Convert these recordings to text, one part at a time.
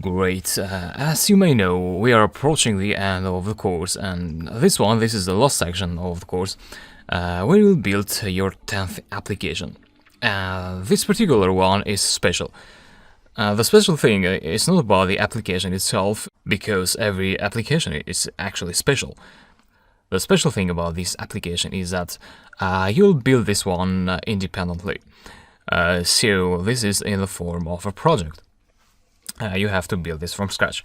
Great. As you may know, we are approaching the end of the course, and this is the last section of the course, where we'll build your 10th application. This particular one is special. The special thing is not about the application itself, because every application is actually special. The special thing about this application is that you'll build this one independently. So this is in the form of a project. You have to build this from scratch,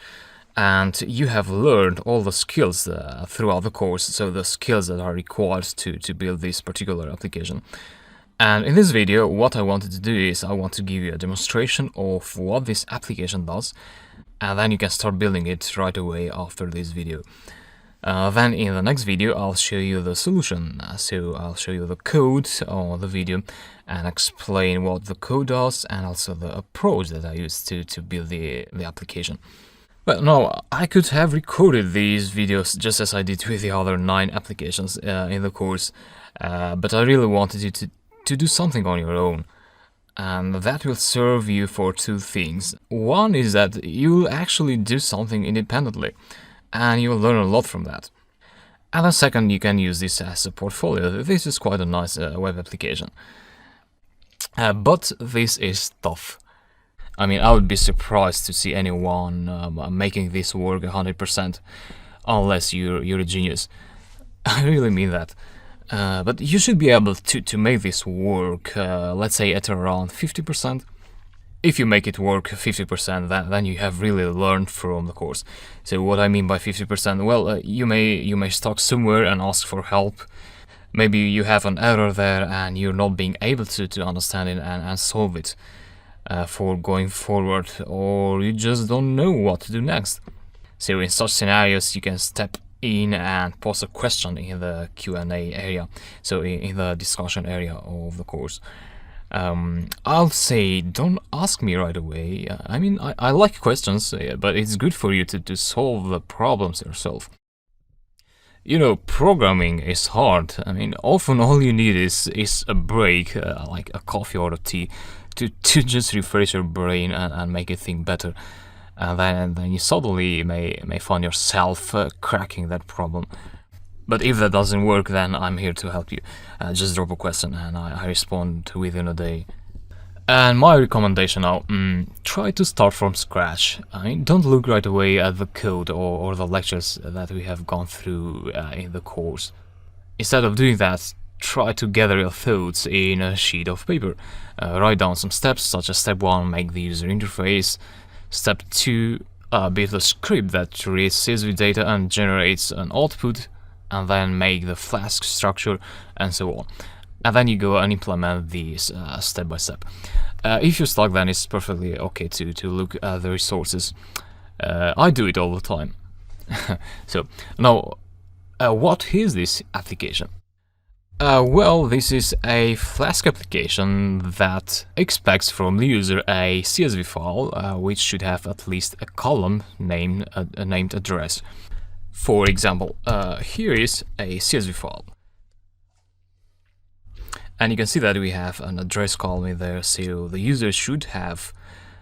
and you have learned all the skills throughout the course, so the skills that are required to build this particular application. And in this video, what I wanted to do is I want to give you a demonstration of what this application does, and then you can start building it right away after this video. Then in the next video I'll show you the solution, so I'll show you the code on the video and explain what the code does and also the approach that I used to build the application. Well, now, I could have recorded these videos just as I did with the other 9 applications in the course, but I really wanted you to do something on your own. And that will serve you for 2 things. One is that you'll actually do something independently, and you'll learn a lot from that. And the second, you can use this as a portfolio. This is quite a nice web application. But this is tough. I mean, I would be surprised to see anyone making this work 100%, unless you're a genius. I really mean that. But you should be able to make this work, let's say at around 50%. If you make it work 50%, then you have really learned from the course. So what I mean by 50%, well, you may stop somewhere and ask for help. Maybe you have an error there and you're not being able to understand it and solve it for going forward, or you just don't know what to do next. So in such scenarios, you can step in and pose a question in the Q&A area, so in the discussion area of the course. I'll say don't ask me right away. I mean, I like questions, but it's good for you to solve the problems yourself. You know, programming is hard. I mean, often all you need is a break, like a coffee or a tea, to just refresh your brain and make it think better. And then you suddenly may find yourself cracking that problem. But if that doesn't work, then I'm here to help you. Just drop a question and I respond within a day. And my recommendation now, try to start from scratch. I mean, don't look right away at the code or the lectures that we have gone through in the course. Instead of doing that, try to gather your thoughts in a sheet of paper. Write down some steps, such as step 1, make the user interface. Step 2, build a script that reads CSV data and generates an output, and then make the Flask structure, and so on. And then you go and implement these step by step. If you're stuck, then it's perfectly okay to look at the resources. I do it all the time. So, now, what is this application? Well, this is a Flask application that expects from the user a CSV file, which should have at least a column named address. For example, here is a CSV file. And you can see that we have an address column in there, so the user should have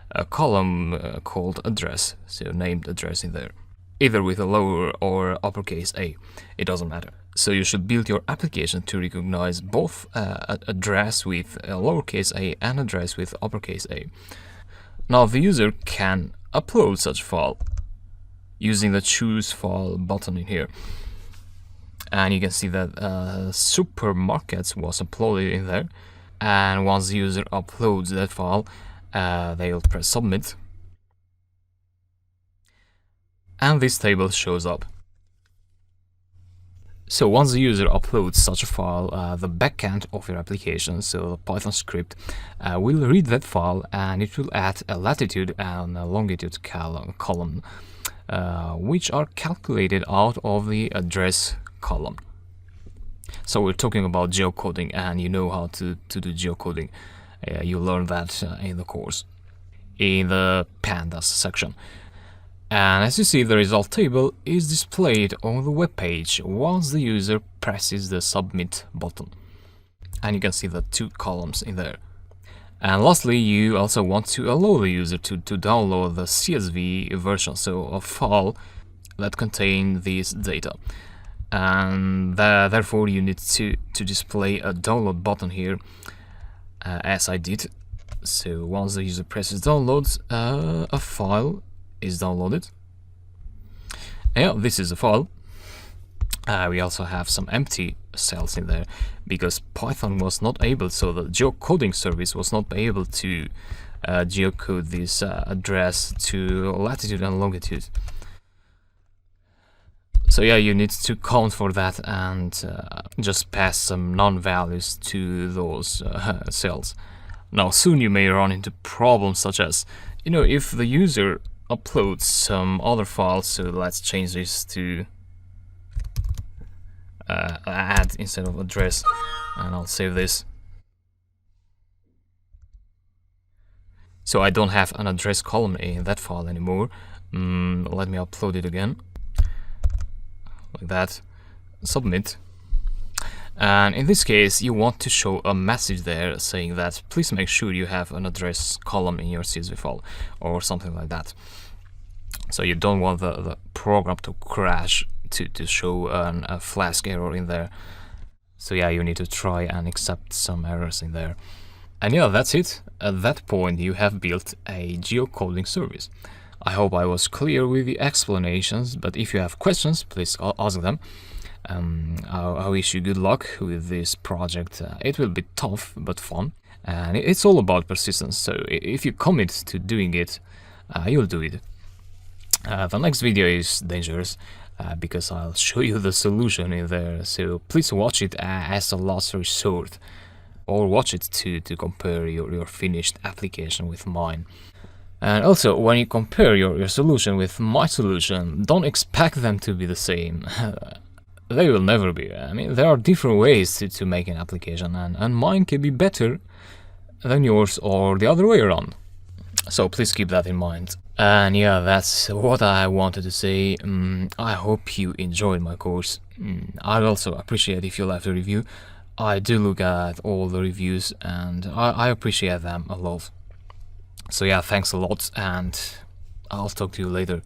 a column called address, so named address in there, either with a lower or uppercase A, it doesn't matter. So you should build your application to recognize both address with a lowercase a and address with uppercase A. Now the user can upload such file using the choose file button in here. And you can see that supermarkets was uploaded in there, and once the user uploads that file, they'll press submit, and this table shows up. So once the user uploads such a file, the backend of your application, so the Python script, will read that file, and it will add a latitude and a longitude column, which are calculated out of the address column. So we're talking about geocoding, and you know how to do geocoding. You learned that in the course, in the pandas section. And as you see, the result table is displayed on the web page once the user presses the submit button. And you can see the 2 columns in there. And lastly, you also want to allow the user to download the CSV version, so a file that contains this data. And therefore you need to display a download button here, as I did. So once the user presses download, a file is downloaded. Yeah, this is a file. We also have some empty cells in there because Python was not able, so the geocoding service was not able to geocode this address to latitude and longitude. So yeah, you need to count for that and just pass some non-values to those cells. Now soon you may run into problems such as, if the user uploads some other file, so let's change this to add instead of address, and I'll save this. So I don't have an address column in that file anymore. Let me upload it again, like that, submit. And in this case you want to show a message there saying that please make sure you have an address column in your CSV file or something like that. So you don't want the program to crash to show a flask error in there. So yeah, you need to try and accept some errors in there. And yeah, that's it. At that point you have built a geocoding service. I hope I was clear with the explanations, but if you have questions, please ask them. I wish you good luck with this project. It will be tough but fun, and it's all about persistence, so if you commit to doing it, you'll do it. The next video is dangerous because I'll show you the solution in there, so please watch it as a last resort, or watch it to compare your finished application with mine. And also, when you compare your solution with my solution, don't expect them to be the same. They will never be. I mean, there are different ways to make an application, and mine can be better than yours or the other way around. So please keep that in mind. And yeah, that's what I wanted to say. I hope you enjoyed my course. I'd also appreciate if you left a review. I do look at all the reviews and I appreciate them a lot. So yeah, thanks a lot, and I'll talk to you later.